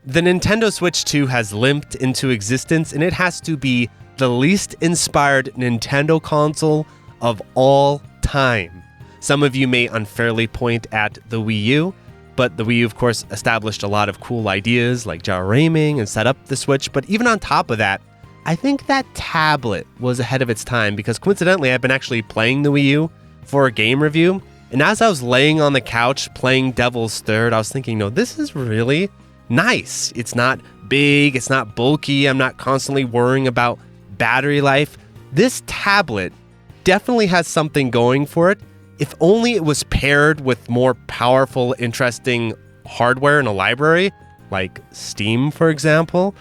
The Nintendo Switch 2 has limped into existence, and it has to be the least inspired Nintendo console of all time. Some of you may unfairly point at the Wii U, but the Wii U, of course, established a lot of cool ideas like gyro-aiming and set up the Switch. But even on top of that, I think that tablet was ahead of its time because coincidentally, I've been actually playing the Wii U for a game review. And as I was laying on the couch playing Devil's Third, I was thinking, no, this is really nice. It's not big, it's not bulky, I'm not constantly worrying about battery life. This tablet definitely has something going for it. If only it was paired with more powerful, interesting hardware in a library, like Steam, for example,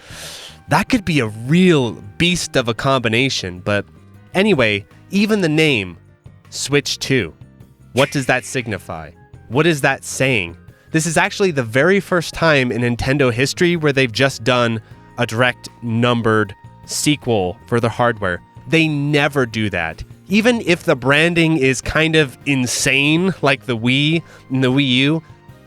that could be a real beast of a combination. But anyway, even the name, Switch 2, what does that signify? What is that saying? This is actually the very first time in Nintendo history where they've just done a direct numbered sequel for the hardware. They never do that. Even if the branding is kind of insane, like the Wii and the Wii U,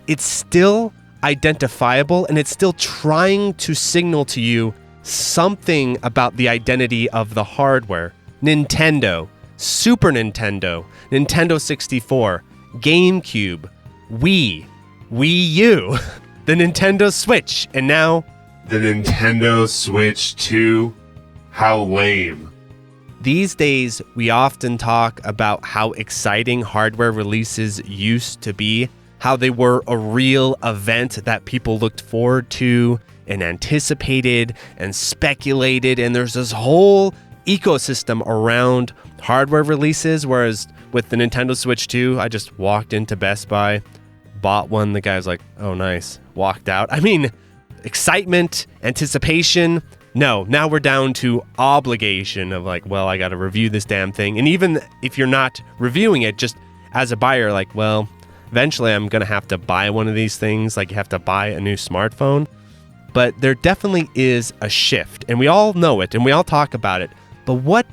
it's still identifiable and it's still trying to signal to you something about the identity of the hardware. Nintendo, Super Nintendo, Nintendo 64, GameCube, Wii U, the Nintendo Switch, and now the Nintendo Switch 2. How lame. These days, we often talk about how exciting hardware releases used to be, how they were a real event that people looked forward to and anticipated and speculated, and there's this whole ecosystem around hardware releases, whereas with the Nintendo Switch 2, I just walked into Best Buy, bought one, the guy was like, oh, nice, walked out. I mean, excitement, anticipation, no, now we're down to obligation of like, well, I got to review this damn thing. And even if you're not reviewing it, just as a buyer, like, well, eventually I'm going to have to buy one of these things, like you have to buy a new smartphone. But there definitely is a shift, and we all know it, and we all talk about it. But what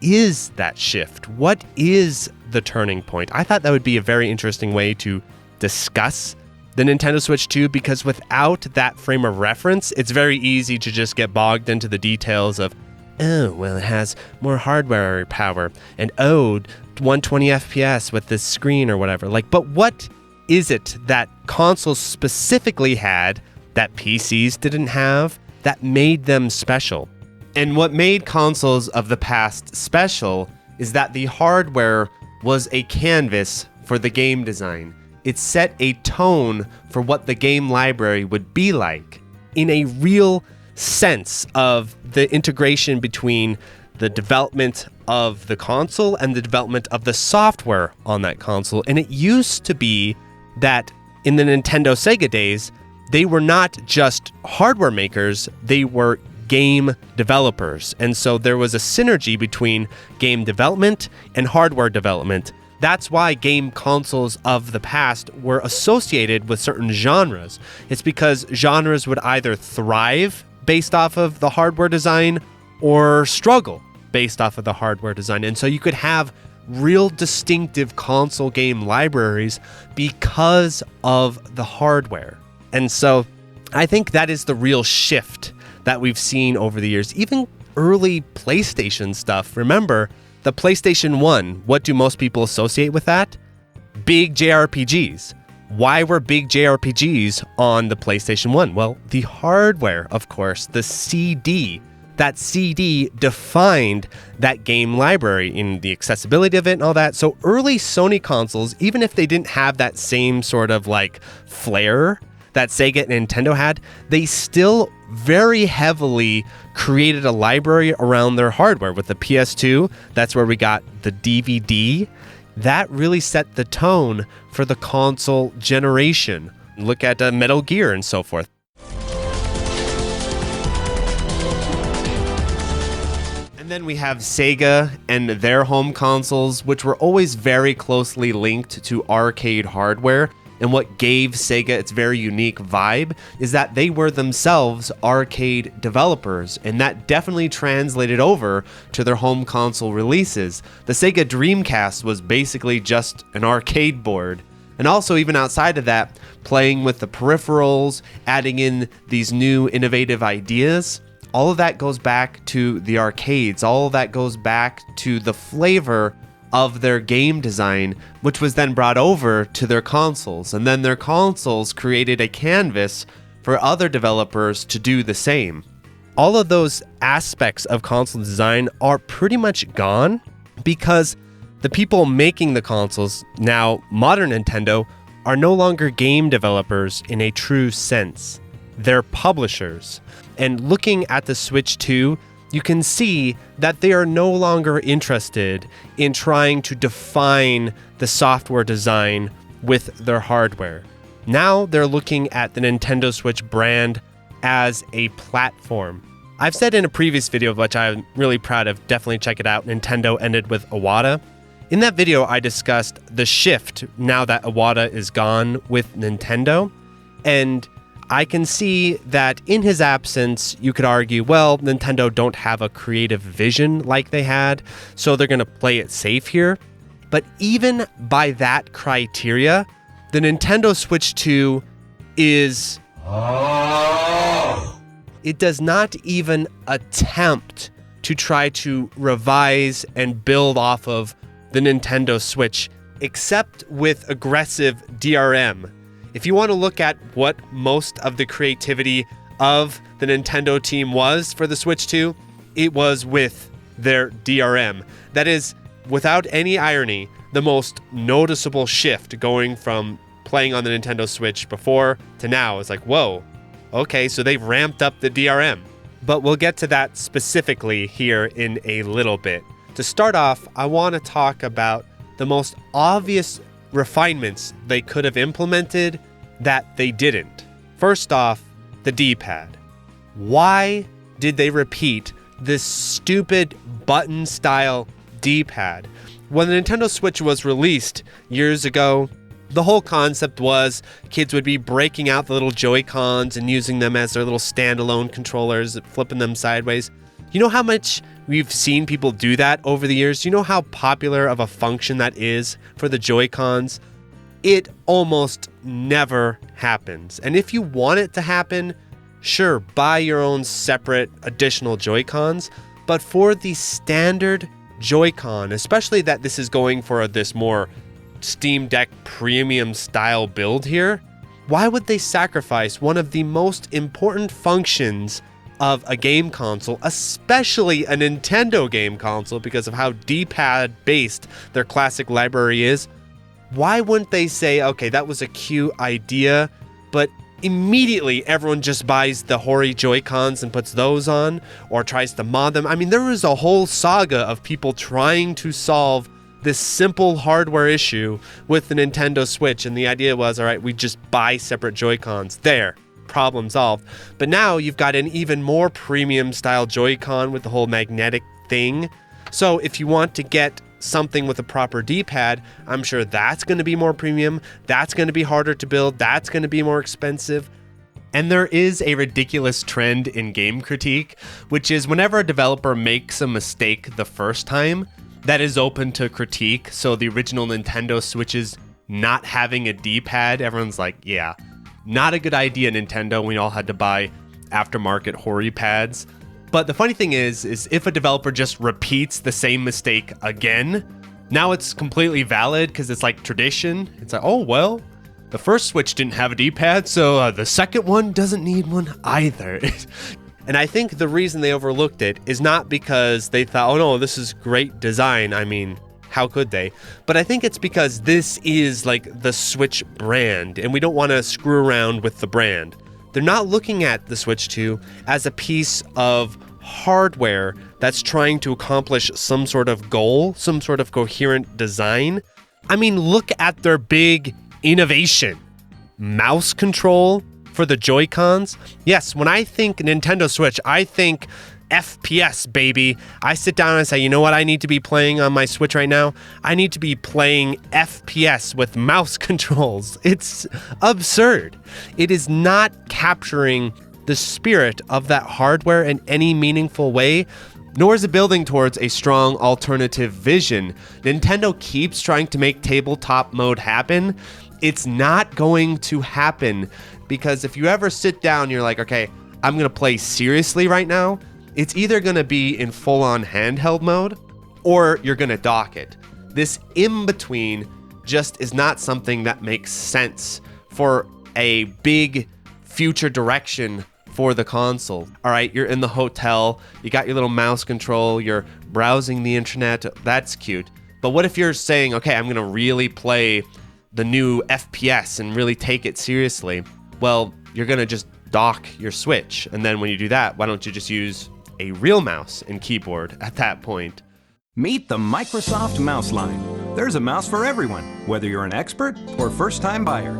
is that shift? What is the turning point? I thought that would be a very interesting way to discuss the Nintendo Switch 2, because without that frame of reference, it's very easy to just get bogged into the details of, oh, well, it has more hardware power, and oh, 120 FPS with this screen or whatever. Like, but what is it that consoles specifically had that PCs didn't have that made them special? And what made consoles of the past special is that the hardware was a canvas for the game design. It set a tone for what the game library would be like in a real sense of the integration between the development of the console and the development of the software on that console. And it used to be that in the Nintendo Sega days, they were not just hardware makers, they were game developers. And so there was a synergy between game development and hardware development. That's why game consoles of the past were associated with certain genres. It's because genres would either thrive based off of the hardware design or struggle based off of the hardware design. And so you could have real distinctive console game libraries because of the hardware. And so I think that is the real shift that we've seen over the years. Even early PlayStation stuff. Remember, the PlayStation 1, what do most people associate with that? Big JRPGs. Why were big JRPGs on the PlayStation 1? Well, the hardware, of course, the CD. That CD defined that game library in the accessibility of it and all that. So early Sony consoles, even if they didn't have that same sort of like flair that Sega and Nintendo had, they still very heavily created a library around their hardware. With the PS2, that's where we got the DVD. That really set the tone for the console generation. Look at Metal Gear and so forth. And then we have Sega and their home consoles, which were always very closely linked to arcade hardware. And what gave Sega its very unique vibe is that they were themselves arcade developers, and that definitely translated over to their home console releases. The Sega Dreamcast was basically just an arcade board. And also, even outside of that, playing with the peripherals, adding in these new innovative ideas, all of that goes back to the arcades. All of that goes back to the flavor of their game design, which was then brought over to their consoles. And then their consoles created a canvas for other developers to do the same. All of those aspects of console design are pretty much gone because the people making the consoles, now modern Nintendo, are no longer game developers in a true sense. They're publishers. And looking at the Switch 2, you can see that they are no longer interested in trying to define the software design with their hardware. Now they're looking at the Nintendo Switch brand as a platform. I've said in a previous video, which I'm really proud of, definitely check it out, Nintendo Ended with Iwata. In that video, I discussed the shift now that Iwata is gone with Nintendo, and I can see that in his absence, you could argue, well, Nintendo don't have a creative vision like they had, so they're going to play it safe here. But even by that criteria, the Nintendo Switch 2 is... It does not even attempt to try to revise and build off of the Nintendo Switch, except with aggressive DRM. If you want to look at what most of the creativity of the Nintendo team was for the Switch 2, it was with their DRM. That is, without any irony, the most noticeable shift going from playing on the Nintendo Switch before to now. It's like, whoa, okay, so they've ramped up the DRM. But we'll get to that specifically here in a little bit. To start off, I want to talk about the most obvious refinements they could have implemented that they didn't. First off, the D-pad. Why did they repeat this stupid button-style D-pad? When the Nintendo Switch was released years ago, the whole concept was kids would be breaking out the little Joy-Cons and using them as their little standalone controllers, flipping them sideways. You know how much we've seen people do that over the years? You know how popular of a function that is for the Joy-Cons? It almost never happens. And if you want it to happen, sure, buy your own separate additional Joy-Cons. But for the standard Joy-Con, especially that this is going for this more Steam Deck premium style build here, why would they sacrifice one of the most important functions of a game console, especially a Nintendo game console, because of how D-pad based their classic library is? Why wouldn't they say, okay, that was a cute idea, but immediately everyone just buys the Hori Joy-Cons and puts those on, or tries to mod them? I mean, there was a whole saga of people trying to solve this simple hardware issue with the Nintendo Switch, and the idea was, all right, we just buy separate Joy-Cons. There. Problem solved. But now you've got an even more premium style Joy-Con with the whole magnetic thing. So if you want to get something with a proper D-pad, I'm sure that's going to be more premium. That's going to be harder to build. That's going to be more expensive. And there is a ridiculous trend in game critique, which is whenever a developer makes a mistake the first time, that is open to critique. So the original Nintendo Switches not having a D-pad, everyone's like, yeah, not a good idea, Nintendo. We all had to buy aftermarket Hori pads. But the funny thing is if a developer just repeats the same mistake again, now it's completely valid because it's like tradition. It's like, oh, well, the first Switch didn't have a D-pad, so the second one doesn't need one either. And I think the reason they overlooked it is not because they thought, oh no, this is great design. I mean, how could they? But I think it's because this is like the Switch brand, and we don't want to screw around with the brand. They're not looking at the Switch 2 as a piece of hardware that's trying to accomplish some sort of goal, some sort of coherent design. I mean, look at their big innovation. Mouse control for the Joy-Cons. Yes, when I think Nintendo Switch, I think FPS, baby. I sit down and say, you know what I need to be playing on my Switch right now? I need to be playing FPS with mouse controls. It's absurd. It is not capturing the spirit of that hardware in any meaningful way, nor is it building towards a strong alternative vision. Nintendo keeps trying to make tabletop mode happen. It's not going to happen, because if you ever sit down, you're like, okay, I'm going to play seriously right now. It's either going to be in full-on handheld mode or you're going to dock it. This in-between just is not something that makes sense for a big future direction for the console. All right, you're in the hotel, you got your little mouse control, you're browsing the internet, that's cute. But what if you're saying, okay, I'm going to really play the new FPS and really take it seriously? Well, you're going to just dock your Switch. And then when you do that, why don't you just use a real mouse and keyboard at that point? Meet the Microsoft Mouse line. There's a mouse for everyone, whether you're an expert or first-time buyer.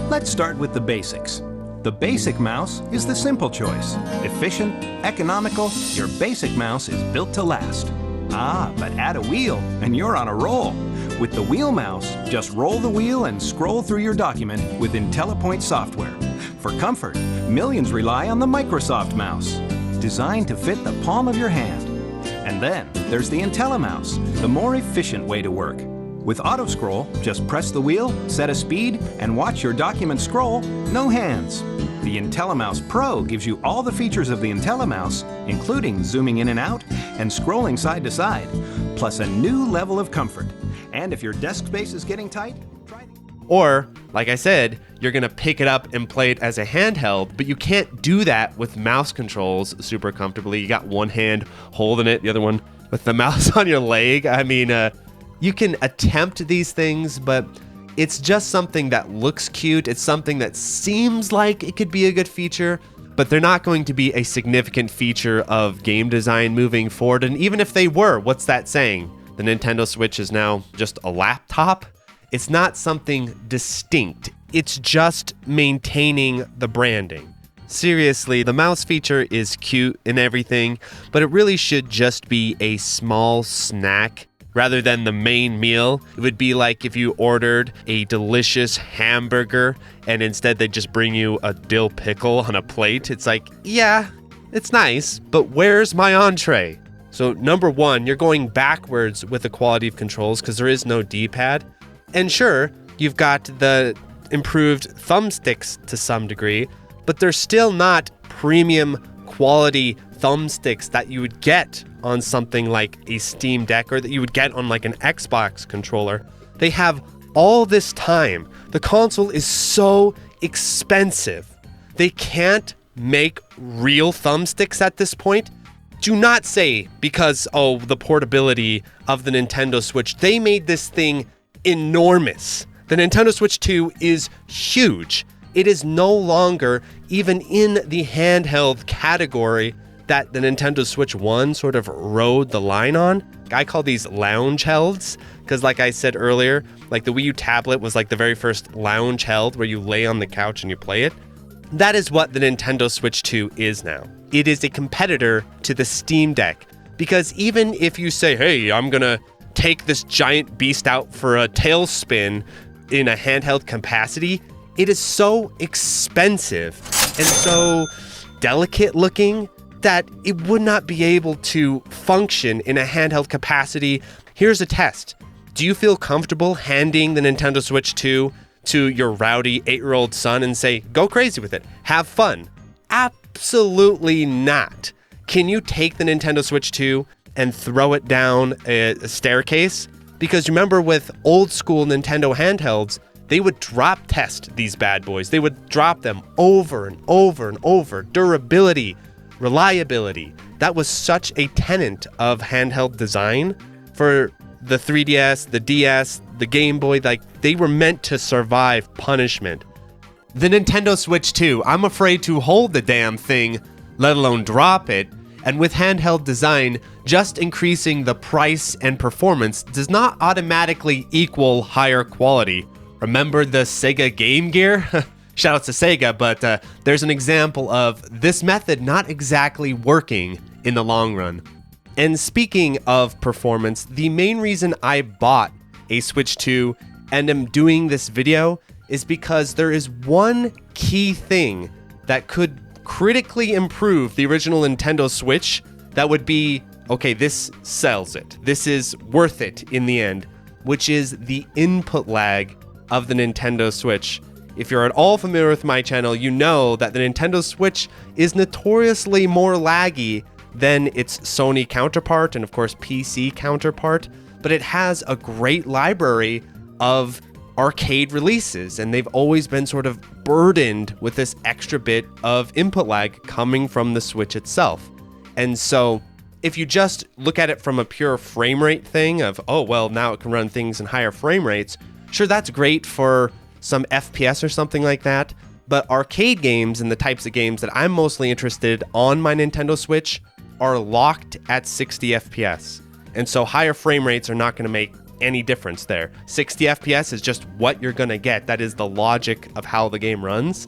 Let's start with the basics. The basic mouse is the simple choice. Efficient, economical, your basic mouse is built to last. Ah, but add a wheel and you're on a roll. With the wheel mouse, just roll the wheel and scroll through your document with IntelliPoint software. For comfort, millions rely on the Microsoft mouse, designed to fit the palm of your hand. And then there's the IntelliMouse, the more efficient way to work. With auto scroll, just press the wheel, set a speed, and watch your document scroll, no hands. The IntelliMouse Pro gives you all the features of the IntelliMouse, including zooming in and out and scrolling side to side, plus a new level of comfort. And if your desk space is getting tight, try the... Or, like I said, you're going to pick it up and play it as a handheld, but you can't do that with mouse controls super comfortably. You got one hand holding it, the other one with the mouse on your leg. I mean, you can attempt these things, but it's just something that looks cute. It's something that seems like it could be a good feature, but they're not going to be a significant feature of game design moving forward. And even if they were, what's that saying? The Nintendo Switch is now just a laptop? It's not something distinct. It's just maintaining the branding. Seriously, the mouse feature is cute and everything, but it really should just be a small snack rather than the main meal. It would be like if you ordered a delicious hamburger and instead they just bring you a dill pickle on a plate. It's like, yeah, it's nice, but where's my entree? So number one, you're going backwards with the quality of controls because there is no D-pad. And sure, you've got the improved thumbsticks to some degree, but they're still not premium quality thumbsticks that you would get on something like a Steam Deck or that you would get on like an Xbox controller. They have all this time. The console is so expensive. They can't make real thumbsticks at this point. Do not say because, oh, the portability of the Nintendo Switch. They made this thing enormous. The Nintendo Switch 2 is huge. It is no longer even in the handheld category that the Nintendo Switch 1 sort of rode the line on. I call these lounge helds because, like I said earlier, like the Wii U tablet was like the very first lounge held where you lay on the couch and you play it. That is what the Nintendo Switch 2 is now. It is a competitor to the Steam Deck because even if you say, hey, I'm gonna take this giant beast out for a tailspin in a handheld capacity, it is so expensive and so delicate looking that it would not be able to function in a handheld capacity. Here's a test. Do you feel comfortable handing the Nintendo Switch 2 to your rowdy 8-year-old son and say, go crazy with it, have fun? Absolutely not. Can you take the Nintendo Switch 2 and throw it down a staircase? Because remember, with old school Nintendo handhelds, they would drop test these bad boys. They would drop them over and over and over. Durability, reliability. That was such a tenet of handheld design for the 3DS, the DS, the Game Boy. Like, they were meant to survive punishment. The Nintendo Switch 2, I'm afraid to hold the damn thing, let alone drop it. And with handheld design, just increasing the price and performance does not automatically equal higher quality. Remember the Sega Game Gear? Shout out to Sega, but there's an example of this method not exactly working in the long run. And speaking of performance, the main reason I bought a Switch 2 and am doing this video is because there is one key thing that could critically improve the original Nintendo Switch that would be, okay, this sells it. This is worth it in the end, which is the input lag of the Nintendo Switch. If you're at all familiar with my channel, you know that the Nintendo Switch is notoriously more laggy than its Sony counterpart and of course PC counterpart, but it has a great library of arcade releases, and they've always been sort of burdened with this extra bit of input lag coming from the Switch itself. And so if you just look at it from a pure frame rate thing of, oh, well, now it can run things in higher frame rates, sure, that's great for some FPS or something like that, but arcade games and the types of games that I'm mostly interested on my Nintendo Switch are locked at 60 FPS. And so higher frame rates are not going to make any difference there. 60 FPS is just what you're going to get. That is the logic of how the game runs.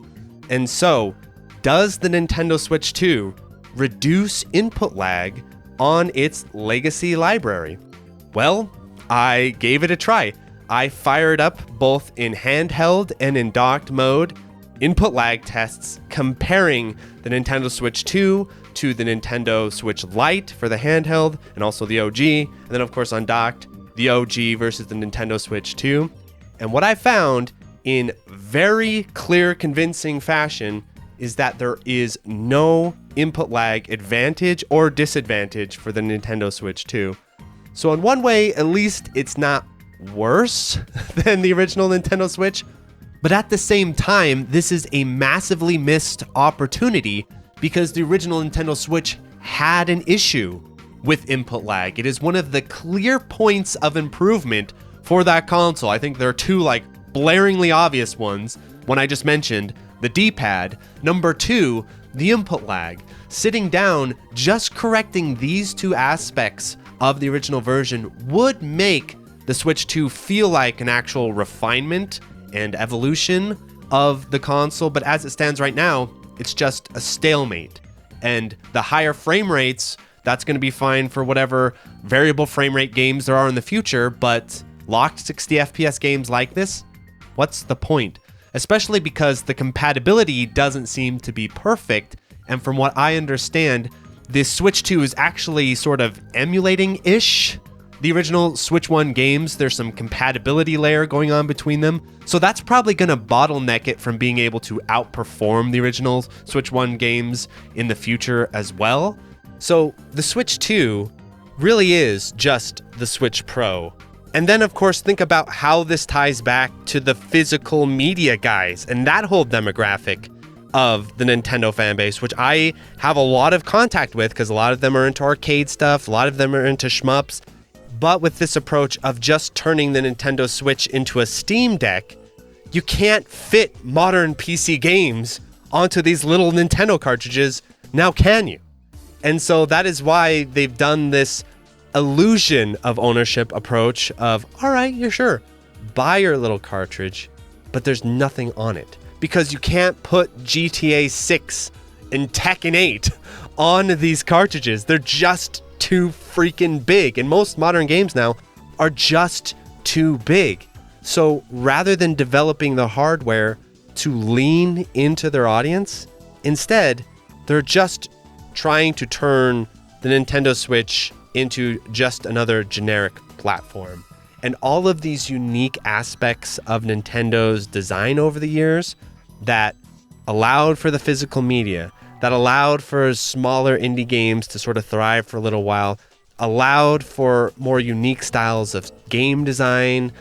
And so, does the Nintendo Switch 2 reduce input lag on its legacy library? Well, I gave it a try. I fired up both in handheld and in docked mode input lag tests comparing the Nintendo Switch 2 to the Nintendo Switch Lite for the handheld and also the OG, and then of course on docked, the OG versus the Nintendo Switch 2. And what I found in very clear, convincing fashion is that there is no input lag advantage or disadvantage for the Nintendo Switch 2. So in one way, at least it's not worse than the original Nintendo Switch, but at the same time, this is a massively missed opportunity because the original Nintendo Switch had an issue with input lag. It is one of the clear points of improvement for that console. I think there are two blaringly obvious ones. One I just mentioned, the D-pad. Number two, the input lag. Sitting down, just correcting these two aspects of the original version would make the Switch 2 feel like an actual refinement and evolution of the console, but as it stands right now, it's just a stalemate. And the higher frame rates, that's going to be fine for whatever variable frame rate games there are in the future, but locked 60 FPS games like this, what's the point? Especially because the compatibility doesn't seem to be perfect, and from what I understand, this Switch 2 is actually sort of emulating-ish the original Switch 1 games. There's some compatibility layer going on between them, so that's probably going to bottleneck it from being able to outperform the original Switch 1 games in the future as well. So the Switch 2 really is just the Switch Pro. And then, of course, think about how this ties back to the physical media guys and that whole demographic of the Nintendo fan base, which I have a lot of contact with because a lot of them are into arcade stuff, a lot of them are into shmups. But with this approach of just turning the Nintendo Switch into a Steam Deck, you can't fit modern PC games onto these little Nintendo cartridges, now can you? And so that is why they've done this illusion of ownership approach of, all right, you're sure, buy your little cartridge, but there's nothing on it. Because you can't put GTA 6 and Tekken 8 on these cartridges. They're just too freaking big. And most modern games now are just too big. So rather than developing the hardware to lean into their audience, instead, they're just trying to turn the Nintendo Switch into just another generic platform. And all of these unique aspects of Nintendo's design over the years that allowed for the physical media, that allowed for smaller indie games to sort of thrive for a little while, allowed for more unique styles of game design,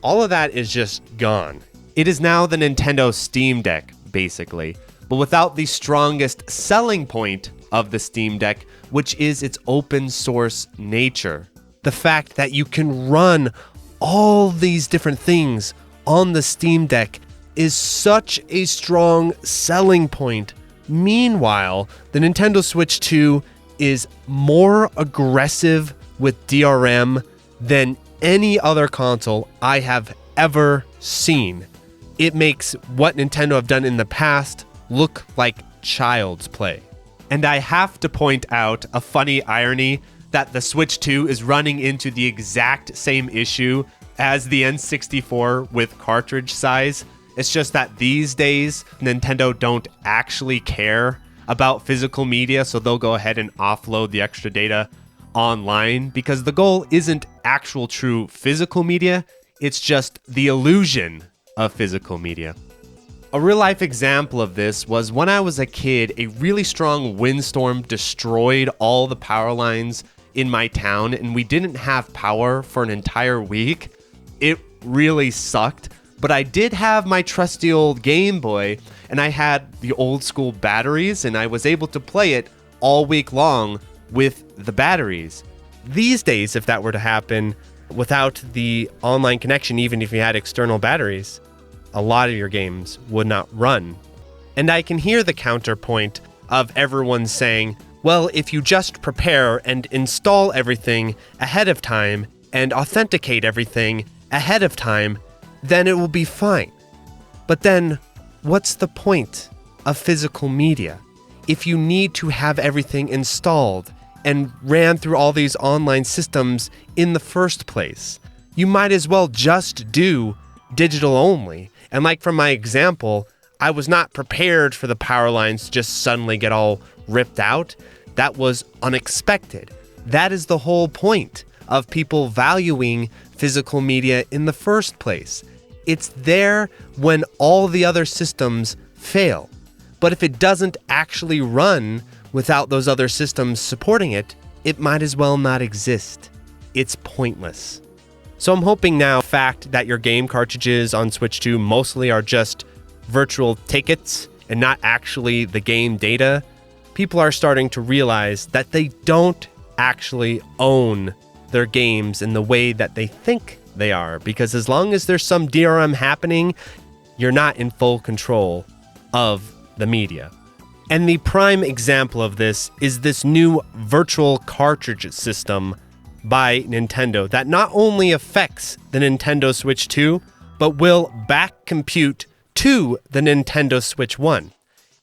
all of that is just gone. It is now the Nintendo Steam Deck, basically, but without the strongest selling point of the Steam Deck, which is its open source nature. The fact that you can run all these different things on the Steam Deck is such a strong selling point. Meanwhile, the Nintendo Switch 2 is more aggressive with DRM than any other console I have ever seen. It makes what Nintendo have done in the past look like child's play. And I have to point out a funny irony that the Switch 2 is running into the exact same issue as the N64 with cartridge size. It's just that these days, Nintendo don't actually care about physical media, so they'll go ahead and offload the extra data online because the goal isn't actual true physical media, it's just the illusion of physical media. A real-life example of this was when I was a kid, a really strong windstorm destroyed all the power lines in my town, and we didn't have power for an entire week. It really sucked, but I did have my trusty old Game Boy, and I had the old school batteries, and I was able to play it all week long with the batteries. These days, if that were to happen without the online connection, even if you had external batteries, a lot of your games would not run. And I can hear the counterpoint of everyone saying, well, if you just prepare and install everything ahead of time and authenticate everything ahead of time, then it will be fine. But then, what's the point of physical media? If you need to have everything installed and ran through all these online systems in the first place, you might as well just do digital only. And like from my example, I was not prepared for the power lines to just suddenly get all ripped out. That was unexpected. That is the whole point of people valuing physical media in the first place. It's there when all the other systems fail. But if it doesn't actually run without those other systems supporting it, it might as well not exist. It's pointless. So I'm hoping now the fact that your game cartridges on Switch 2 mostly are just virtual tickets and not actually the game data, people are starting to realize that they don't actually own their games in the way that they think they are. Because as long as there's some DRM happening, you're not in full control of the media. And the prime example of this is this new virtual cartridge system by Nintendo that not only affects the Nintendo Switch 2, but will back compute to the Nintendo Switch 1.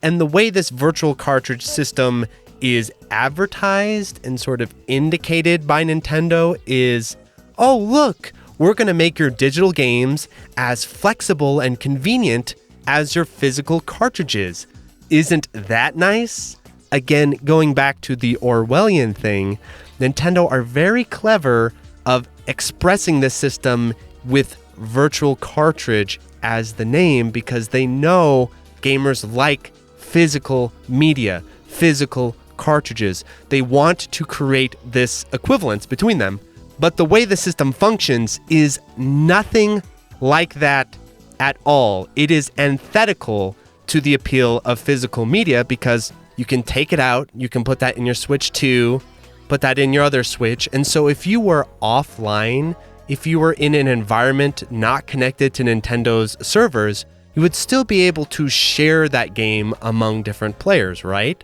And the way this virtual cartridge system is advertised and sort of indicated by Nintendo is, oh, look, we're going to make your digital games as flexible and convenient as your physical cartridges. Isn't that nice? Again, going back to the Orwellian thing, Nintendo are very clever of expressing this system with virtual cartridge as the name because they know gamers like physical media, physical cartridges. They want to create this equivalence between them. But the way the system functions is nothing like that at all. It is antithetical to the appeal of physical media because you can take it out, you can put that in your Switch 2, put that in your other Switch. And so if you were offline, if you were in an environment not connected to Nintendo's servers, you would still be able to share that game among different players, right?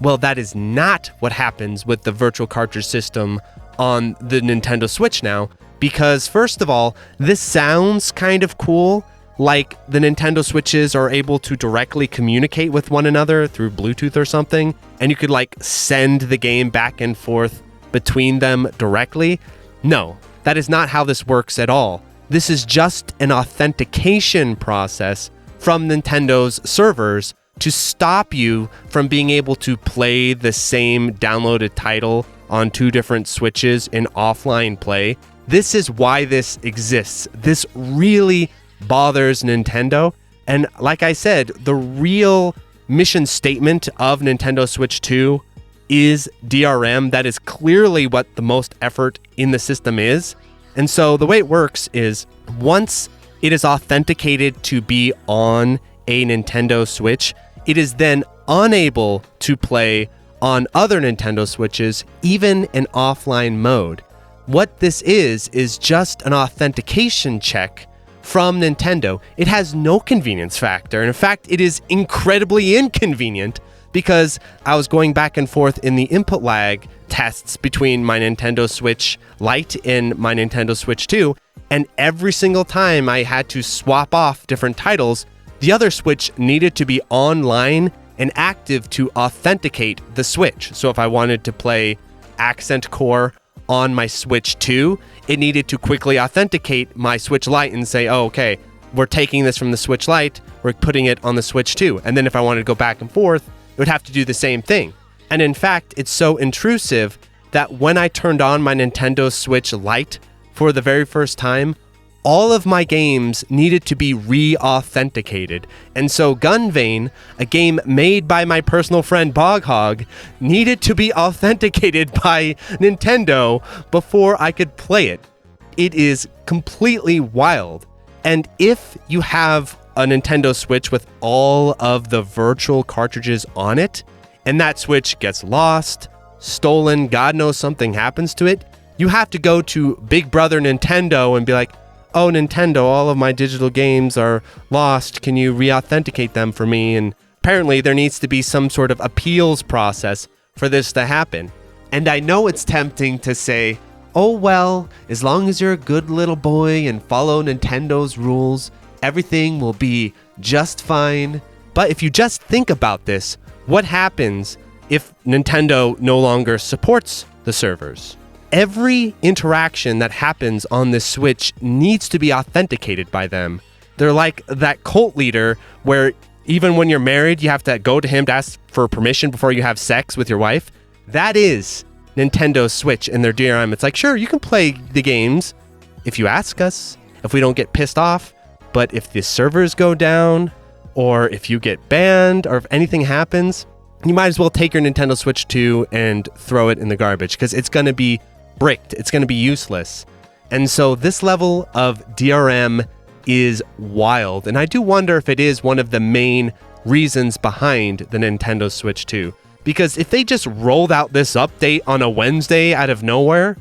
Well, that is not what happens with the virtual cartridge system on the Nintendo Switch now, because first of all, this sounds kind of cool, like the Nintendo Switches are able to directly communicate with one another through Bluetooth or something, and you could like send the game back and forth between them directly. No, that is not how this works at all. This is just an authentication process from Nintendo's servers to stop you from being able to play the same downloaded title on two different Switches in offline play. This is why this exists. This really bothers Nintendo. And like I said, the real mission statement of Nintendo Switch 2 is DRM. That is clearly what the most effort in the system is. And so the way it works is once it is authenticated to be on a Nintendo Switch, it is then unable to play on other Nintendo Switches, even in offline mode. What this is just an authentication check from Nintendo. It has no convenience factor. And in fact, it is incredibly inconvenient because I was going back and forth in the input lag tests between my Nintendo Switch Lite and my Nintendo Switch 2, and every single time I had to swap off different titles, the other Switch needed to be online and active to authenticate the Switch. So if I wanted to play Accent Core on my Switch 2, it needed to quickly authenticate my Switch Lite and say, oh, okay, we're taking this from the Switch Lite, we're putting it on the Switch 2. And then if I wanted to go back and forth, it would have to do the same thing. And in fact, it's so intrusive that when I turned on my Nintendo Switch Lite for the very first time, all of my games needed to be re-authenticated. And so Gunvein, a game made by my personal friend Boghog, needed to be authenticated by Nintendo before I could play it. It is completely wild. And if you have a Nintendo Switch with all of the virtual cartridges on it, and that Switch gets lost, stolen, God knows something happens to it, you have to go to Big Brother Nintendo and be like, oh, Nintendo, all of my digital games are lost. Can you re-authenticate them for me? And apparently there needs to be some sort of appeals process for this to happen. And I know it's tempting to say, oh, well, as long as you're a good little boy and follow Nintendo's rules, everything will be just fine. But if you just think about this, what happens if Nintendo no longer supports the servers? Every interaction that happens on this Switch needs to be authenticated by them. They're like that cult leader where even when you're married, you have to go to him to ask for permission before you have sex with your wife. That is Nintendo Switch and their DRM. It's like, sure, you can play the games if you ask us, if we don't get pissed off, but if the servers go down or if you get banned or if anything happens, you might as well take your Nintendo Switch 2 and throw it in the garbage because it's going to be bricked. It's going to be useless. And so this level of DRM is wild. And I do wonder if it is one of the main reasons behind the Nintendo Switch 2. Because if they just rolled out this update on a Wednesday out of nowhere,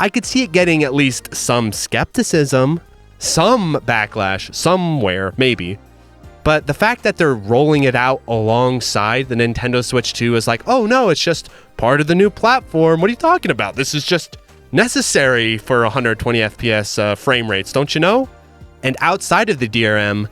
I could see it getting at least some skepticism, some backlash somewhere, maybe. But the fact that they're rolling it out alongside the Nintendo Switch 2 is like, oh no, it's just part of the new platform. What are you talking about? This is just necessary for 120 FPS frame rates, don't you know? And outside of the DRM,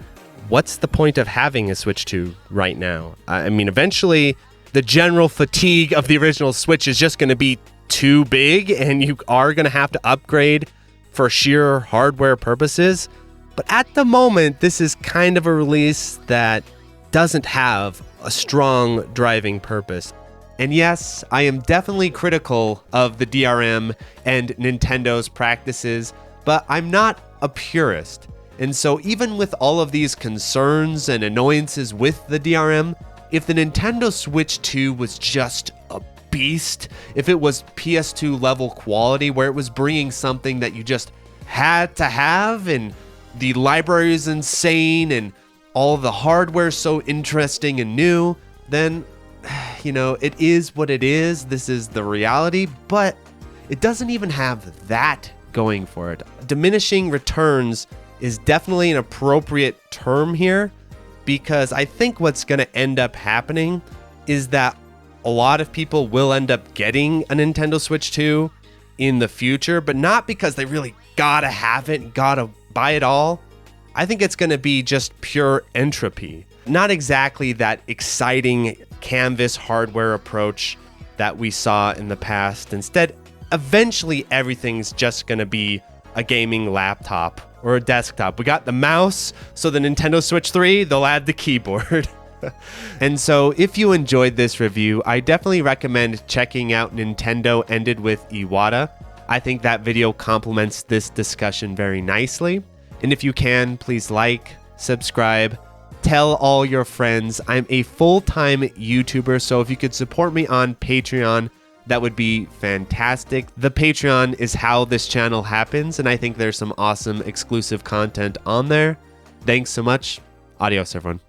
what's the point of having a Switch 2 right now? I mean, eventually, the general fatigue of the original Switch is just going to be too big, and you are going to have to upgrade for sheer hardware purposes. But at the moment, this is kind of a release that doesn't have a strong driving purpose. And yes, I am definitely critical of the DRM and Nintendo's practices, but I'm not a purist. And so even with all of these concerns and annoyances with the DRM, if the Nintendo Switch 2 was just a beast, if it was PS2 level quality where it was bringing something that you just had to have, and the library is insane and all the hardware so interesting and new, then, you know, it is what it is. This is the reality, but it doesn't even have that going for it. Diminishing returns is definitely an appropriate term here, because I think what's going to end up happening is that a lot of people will end up getting a Nintendo Switch 2 in the future, but not because they really gotta have it, gotta buy it all. I think it's going to be just pure entropy. Not exactly that exciting canvas hardware approach that we saw in the past. Instead, eventually everything's just going to be a gaming laptop or a desktop. We got the mouse, so the Nintendo Switch 3, they'll add the keyboard. And so if you enjoyed this review, I definitely recommend checking out Nintendo Ended with Iwata. I think that video complements this discussion very nicely. And if you can, please like, subscribe, tell all your friends. I'm a full-time YouTuber, so if you could support me on Patreon, that would be fantastic. The Patreon is how this channel happens, and I think there's some awesome exclusive content on there. Thanks so much. Adios, everyone.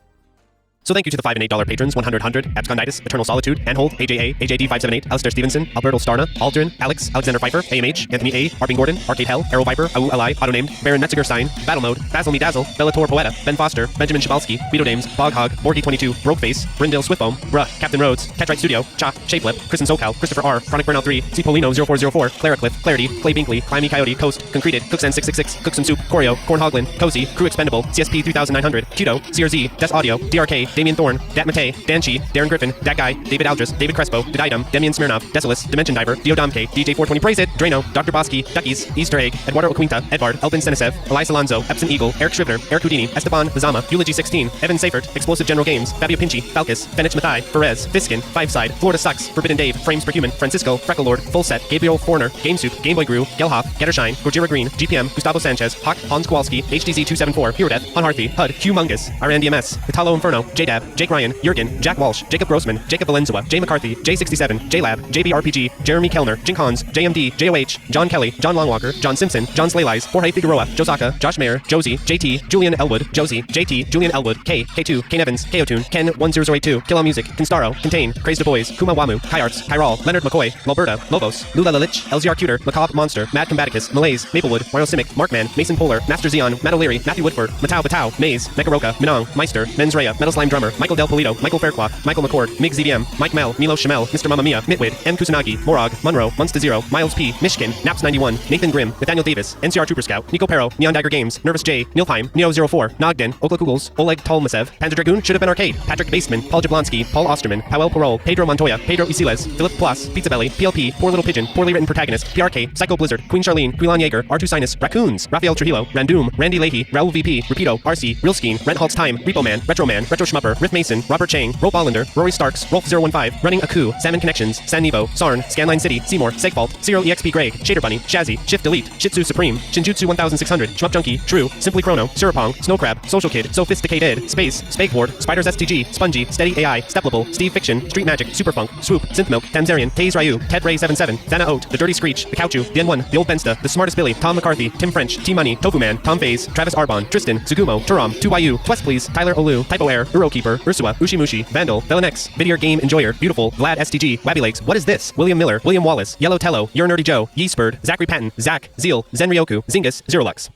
So thank you to the $5 and $8 patrons: 100, Absconditis, Eternal Solitude, Handhold, AJA, AJD578, Alistair Stevenson, Alberto Starna, Aldrin, Alex, Alexander Pfeiffer, AMH, Anthony A, Arping Gordon, Arcade Hell, Arrow Viper, Au Li, Autonamed, Baron Metziger Stein, Battle Mode, Basil Me Dazzle, Bellator Poeta, Ben Foster, Benjamin Shabalski, Vito Dames, Boghog, Borky22, Brokeface, Brindale Swiftfoam, Bruh, Captain Rhodes, Catchright Studio, Cha, Shapelip, Kristen SoCal, Christopher R, Chronic Burnout 3, Cipolino 0404, Clara Cliff, Clarity, Clay Binkley, Climby Coyote, Coast, Concreted, Cooksan 666, Cooks and Soup, Corio, Corn Hoglin, Cozy, Crew Expendable, CSP 3900, Kudo, CRZ, Des Audio, DRK, Damian Thorne, Dat Matei, Dan Chi, Darren Griffin, Dat Guy, David Aldris, David Crespo, Dididum, Demian Smirnov, Decilis, Dimension Diver, Dio Domke, DJ420 Praise It, Drano, Dr. Bosky, Duckies, Easter Egg, Eduardo Aquinta, Edvard, Elvin Senisev, Elias Alonso, Epson Eagle, Eric Scrivener, Eric Houdini, Esteban Bazama, Eulogy 16, Evan Seifert, Explosive General Games, Fabio Pinchi, Falcus, Fenich Mathai, Perez, Fiskin, Five Side, Florida Sucks, Forbidden Dave, Frames Per Human, Francisco, Freckle Lord, Full Set, Gabriel Foreigner, Game Soup, Game Boy Gru, Gelhoff, Gettershine, Gojira Green, GPM, Gustavo Sanchez, Hawk, Hans Kowalski, HTZ 274, Hero Death, Hanharthi, HUD, Humongous, RNDMS, Italo Inferno, JDab, Jake Ryan, Jurgen, Jack Walsh, Jacob Grossman, Jacob Valenzuela, Jay McCarthy, J67, JLab, JBRPG, Jeremy Kellner, Jink Hans, JMD, JOH, John Kelly, John Longwalker, John Simpson, John Slaylise, Jorge Figueroa, Josaka, Josh Mayer, Josie, JT, Julian Elwood, Josie, JT, Julian Elwood, K, K2, Kane Evans, K-O-Tune, Ken 10082, Kill All Music, Kinstaro, Contain, Crazed Boys, Kuma Wamu, Kai Arts, Kairal, Leonard McCoy, Loberta, Lobos, Lula Lalich, LZR Cuter, Macabre Monster, Mad Combaticus, Malaise, Maplewood, Mario Simic, Markman, Mason Polar, Master Zeon, Matt O'Leary, Matthew Woodford, Matau Batau, Maze, Megaroka, Minong, Meister, Men's Raya, Metal Slime Drummer, Michael Del Polito, Michael Faircloth, Michael McCord, Mig ZDM, Mike Mel, Milo Shamel, Mr. Mamma Mia, Mitwid, M. Kusanagi, Morog, Munro, Munsta Zero, Miles P, Mishkin, Naps 91, Nathan Grimm, Nathaniel Davis, NCR Trooper Scout, Nico Pero, Neon Dagger Games, Nervous J, Nilfheim, Neo04, Nogden, Okla Kugels, Oleg Tolmasev, Panzer Dragoon should have been arcade, Patrick Baseman, Paul Jablonski, Paul Osterman, Powell Parole, Pedro Montoya, Pedro Isiles, Philip Plus, Pizza Belly, PLP, Poor Little Pigeon, Poorly Written Protagonist, PRK, Psycho Blizzard, Queen Charlene, Quilon Jaeger, R2 Sinus, Raccoons, Raphael Trujillo, Randoom, Randy Leahy, Raul VP, Rapido, RC, Real Skeen, Rent Halt's Time, Repo Man, Retro Schmupper, Riff Mason, Robert Chang, Rope Hollander, Rory Starks, Rolf015, Running Aku, Salmon Connections, San Nevo, Sarn, Scanline City, Seymour, Segfault, Zero EXP Greg, Shader Bunny, Shazzy, Shift Delete, Shitsu Supreme, Shinjutsu 1600, Shmup Junkie, True, Simply Chrono, Surapong, Snowcrab, Social Kid, Sophisticated, Space, Spakeboard, Spiders STG, Spongy, Steady AI, Steplable, Steve Fiction, Street Magic, Superfunk, Swoop, Synth Milk, Tamzarian, Taze Ryu, Ted Ray 77, Thana Oat, The Dirty Screech, The Couchu, The N1, The Old Bensta, The Smartest Billy, Tom McCarthy, Tim French, T Money, Tofu Man, Tom Faze, Travis Arbon, Tristan, Sugumo, Turam, 2YU, Twest Please, Tyler Olu, Typo Air, Urokeeper, Ursua, Ushimushi, Vandal, Velenex, Vidier Game Enjoyer, Beautiful, Vlad STG, Wabby Lakes, What Is This? William Miller, William Wallace, Yellow Tello, Your Nerdy Joe, Yeespurd, Zachary Patton, Zach, Zeal, Zenryoku, Zingus, Zerolux.